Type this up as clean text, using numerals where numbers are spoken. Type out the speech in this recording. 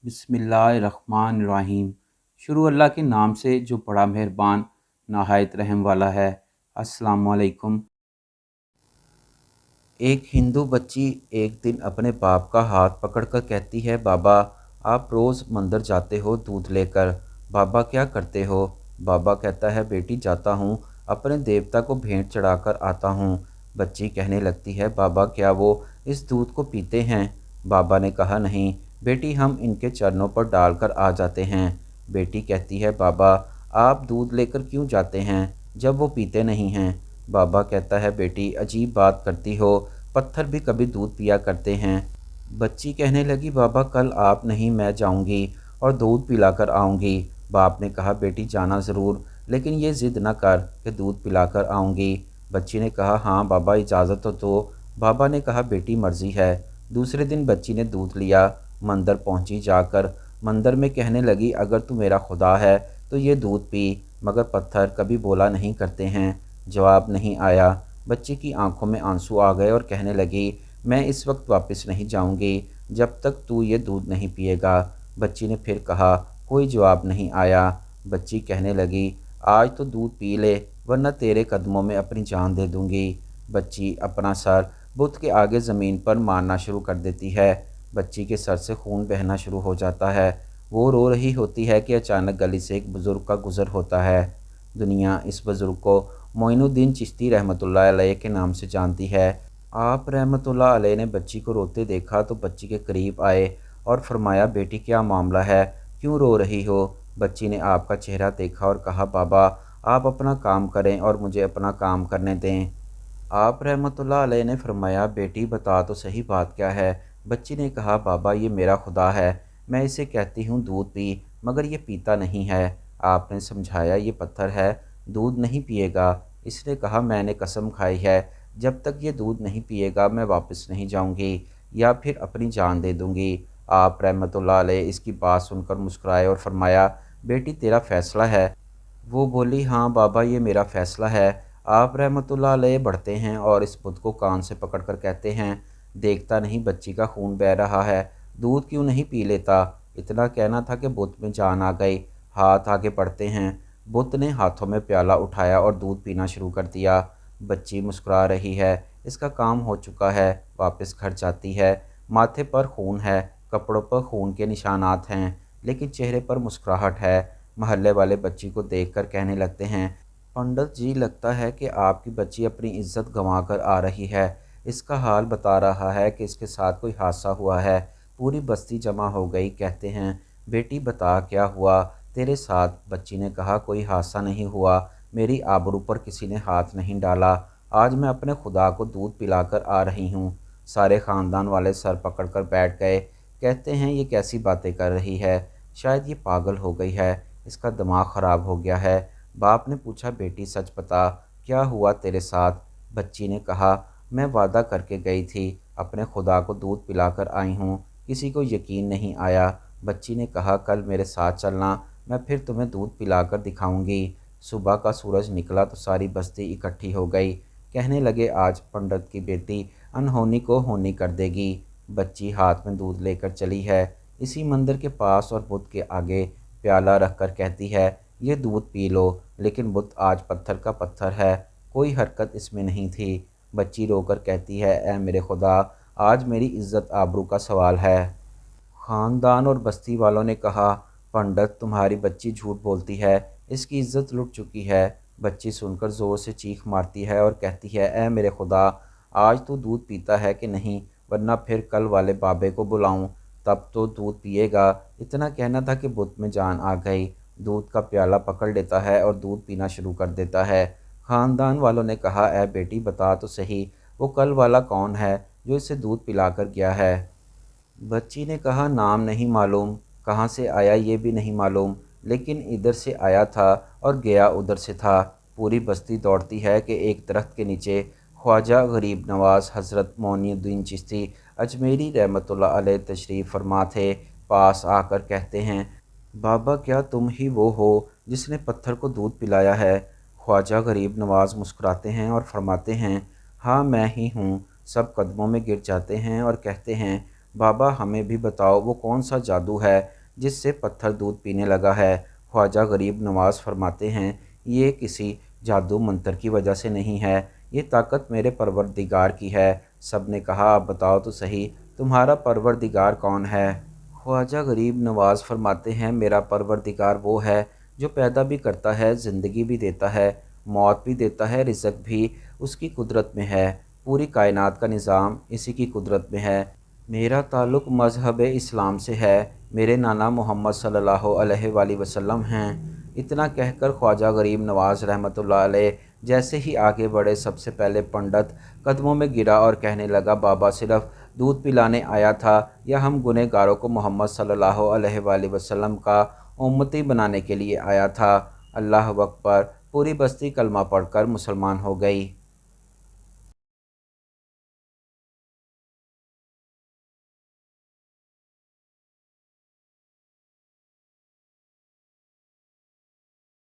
बिस्मिल्लाहिर्रहमानिर्रहीम। शुरू अल्लाह के नाम से जो बड़ा मेहरबान नहायत रहम वाला है। अस्सलामु अलैकुम। एक हिंदू बच्ची एक दिन अपने बाप का हाथ पकड़कर कहती है, बाबा आप रोज़ मंदिर जाते हो दूध लेकर, बाबा क्या करते हो? बाबा कहता है, बेटी जाता हूँ, अपने देवता को भेंट चढ़ाकर आता हूँ। बच्ची कहने लगती है, बाबा क्या वो इस दूध को पीते हैं? बाबा ने कहा, नहीं बेटी, हम इनके चरणों पर डालकर आ जाते हैं। बेटी कहती है, बाबा आप दूध लेकर क्यों जाते हैं जब वो पीते नहीं हैं? बाबा कहता है, बेटी अजीब बात करती हो, पत्थर भी कभी दूध पिया करते हैं। बच्ची कहने लगी, बाबा कल आप नहीं मैं जाऊंगी और दूध पिलाकर आऊंगी। बाप ने कहा, बेटी जाना ज़रूर, लेकिन ये ज़िद न कर कि दूध पिलाकर आऊंगी। बच्ची ने कहा, हाँ बाबा इजाज़त तो दो। बाबा ने कहा, बेटी मर्ज़ी है। दूसरे दिन बच्ची ने दूध लिया, मंदिर पहुंची, जाकर मंदिर में कहने लगी, अगर तू मेरा खुदा है तो ये दूध पी। मगर पत्थर कभी बोला नहीं करते हैं। जवाब नहीं आया। बच्ची की आंखों में आंसू आ गए और कहने लगी, मैं इस वक्त वापस नहीं जाऊंगी जब तक तू ये दूध नहीं पिएगा। बच्ची ने फिर कहा, कोई जवाब नहीं आया। बच्ची कहने लगी, आज तो दूध पी ले, वरना तेरे कदमों में अपनी जान दे दूंगी। बच्ची अपना सर बुत के आगे ज़मीन पर मारना शुरू कर देती है। बच्ची के सर से खून बहना शुरू हो जाता है। वो रो रही होती है कि अचानक गली से एक बुज़ुर्ग का गुज़र होता है। दुनिया इस बुज़ुर्ग को मोइनुद्दीन चिश्ती रहमतुल्लाह अलैह के नाम से जानती है। आप रहमतुल्लाह अलैह ने बच्ची को रोते देखा तो बच्ची के करीब आए और फरमाया, बेटी क्या मामला है, क्यों रो रही हो? बच्ची ने आपका चेहरा देखा और कहा, बाबा आप अपना काम करें और मुझे अपना काम करने दें। आप रहमतुल्लाह अलैह ने फरमाया, बेटी बता तो सही बात क्या है? बच्ची ने कहा, बाबा ये मेरा खुदा है, मैं इसे कहती हूँ दूध पी, मगर ये पीता नहीं है। आपने समझाया, ये पत्थर है, दूध नहीं पिएगा। इसने कहा, मैंने कसम खाई है, जब तक ये दूध नहीं पिएगा मैं वापस नहीं जाऊँगी या फिर अपनी जान दे दूँगी। आप रहमतुल्लाह अलैह इसकी बात सुनकर मुस्कुराए और फरमाया, बेटी तेरा फ़ैसला है। वो बोली, हाँ बाबा ये मेरा फ़ैसला है। आप रहमतुल्लाह अलैह बढ़ते हैं और इस बुत को कान से पकड़कर कहते हैं, देखता नहीं बच्ची का खून बह रहा है, दूध क्यों नहीं पी लेता? इतना कहना था कि बुत में जान आ गई। हाथ आगे बढ़ते हैं। बुत ने हाथों में प्याला उठाया और दूध पीना शुरू कर दिया। बच्ची मुस्कुरा रही है, इसका काम हो चुका है। वापस घर जाती है। माथे पर खून है, कपड़ों पर खून के निशानात हैं, लेकिन चेहरे पर मुस्कुराहट है। महल्ले वाले बच्ची को देखकर कहने लगते हैं, पंडित जी लगता है कि आपकी बच्ची अपनी इज्जत गंवा कर आ रही है। इसका हाल बता रहा है कि इसके साथ कोई हादसा हुआ है। पूरी बस्ती जमा हो गई। कहते हैं, बेटी बता क्या हुआ तेरे साथ? बच्ची ने कहा, कोई हादसा नहीं हुआ, मेरी आबरू पर किसी ने हाथ नहीं डाला। आज मैं अपने खुदा को दूध पिलाकर आ रही हूँ। सारे ख़ानदान वाले सर पकड़ कर बैठ गए। कहते हैं, ये कैसी बातें कर रही है, शायद ये पागल हो गई है, इसका दिमाग ख़राब हो गया है। बाप ने पूछा, बेटी सच बता, क्या हुआ तेरे साथ? बच्ची ने कहा, मैं वादा करके गई थी, अपने खुदा को दूध पिलाकर आई हूँ, किसी को यकीन नहीं आया। बच्ची ने कहा, कल मेरे साथ चलना, मैं फिर तुम्हें दूध पिलाकर दिखाऊंगी। सुबह का सूरज निकला तो सारी बस्ती इकट्ठी हो गई। कहने लगे, आज पंडित की बेटी अनहोनी को होनी कर देगी। बच्ची हाथ में दूध लेकर चली है। इसी मंदिर के पास और बुत के आगे प्याला रखकर कहती है, ये दूध पी लो। लेकिन बुत आज पत्थर का पत्थर है, कोई हरकत इसमें नहीं थी। बच्ची रोकर कहती है, ऐ मेरे खुदा, आज मेरी इज्जत आबरू का सवाल है। ख़ानदान और बस्ती वालों ने कहा, पंडित तुम्हारी बच्ची झूठ बोलती है, इसकी इज्जत लुट चुकी है। बच्ची सुनकर ज़ोर से चीख मारती है और कहती है, ऐ मेरे खुदा, आज तो दूध पीता है कि नहीं, वरना फिर कल वाले बाबे को बुलाऊं, तब तो दूध पिएगा। इतना कहना था कि बुत में जान आ गई। दूध का प्याला पकड़ लेता है और दूध पीना शुरू कर देता है। ख़ानदान वालों ने कहा, ऐ बेटी बता तो सही, वो कल वाला कौन है जो इसे दूध पिलाकर गया है? बच्ची ने कहा, नाम नहीं मालूम, कहाँ से आया ये भी नहीं मालूम, लेकिन इधर से आया था और गया उधर से था। पूरी बस्ती दौड़ती है कि एक दरख्त के नीचे ख्वाजा गरीब नवाज़ हज़रत मोइनुद्दीन चिश्ती अजमेरी रहमतुल्लाह अलैह तशरीफ़ फरमा थे। पास आकर कहते हैं, बाबा क्या तुम ही वो हो जिसने पत्थर को दूध पिलाया है? ख्वाजा गरीब नवाज़ मुस्कुराते हैं और फरमाते हैं, हाँ मैं ही हूँ। सब कदमों में गिर जाते हैं और कहते हैं, بابا ہمیں بھی بتاؤ وہ کون سا جادو ہے جس سے پتھر دودھ پینے لگا ہے؟ خواجہ غریب نواز فرماتے ہیں یہ کسی جادو منتر کی وجہ سے نہیں ہے، یہ طاقت میرے پروردگار کی ہے۔ سب نے کہا آپ بتاؤ تو صحیح تمہارا پروردگار کون ہے؟ خواجہ غریب نواز فرماتے ہیں میرا پروردگار وہ ہے جو پیدا بھی کرتا ہے، زندگی بھی دیتا ہے، موت بھی دیتا ہے، رزق بھی اس کی قدرت میں ہے، پوری کائنات کا نظام اسی کی قدرت میں ہے۔ میرا تعلق مذہب اسلام سے ہے، میرے نانا محمد صلی اللہ علیہ وآلہ وسلم ہیں۔ اتنا کہہ کر خواجہ غریب نواز رحمۃ اللہ علیہ جیسے ہی آگے بڑھے سب سے پہلے پنڈت قدموں میں گرا اور کہنے لگا بابا صرف دودھ پلانے آیا تھا یا ہم گنہ گاروں کو محمد صلی اللہ علیہ وآلہ وسلم کا امتی بنانے کے لیے آیا تھا؟ اللہ اکبر! پوری بستی کلمہ پڑھ کر مسلمان ہو گئی۔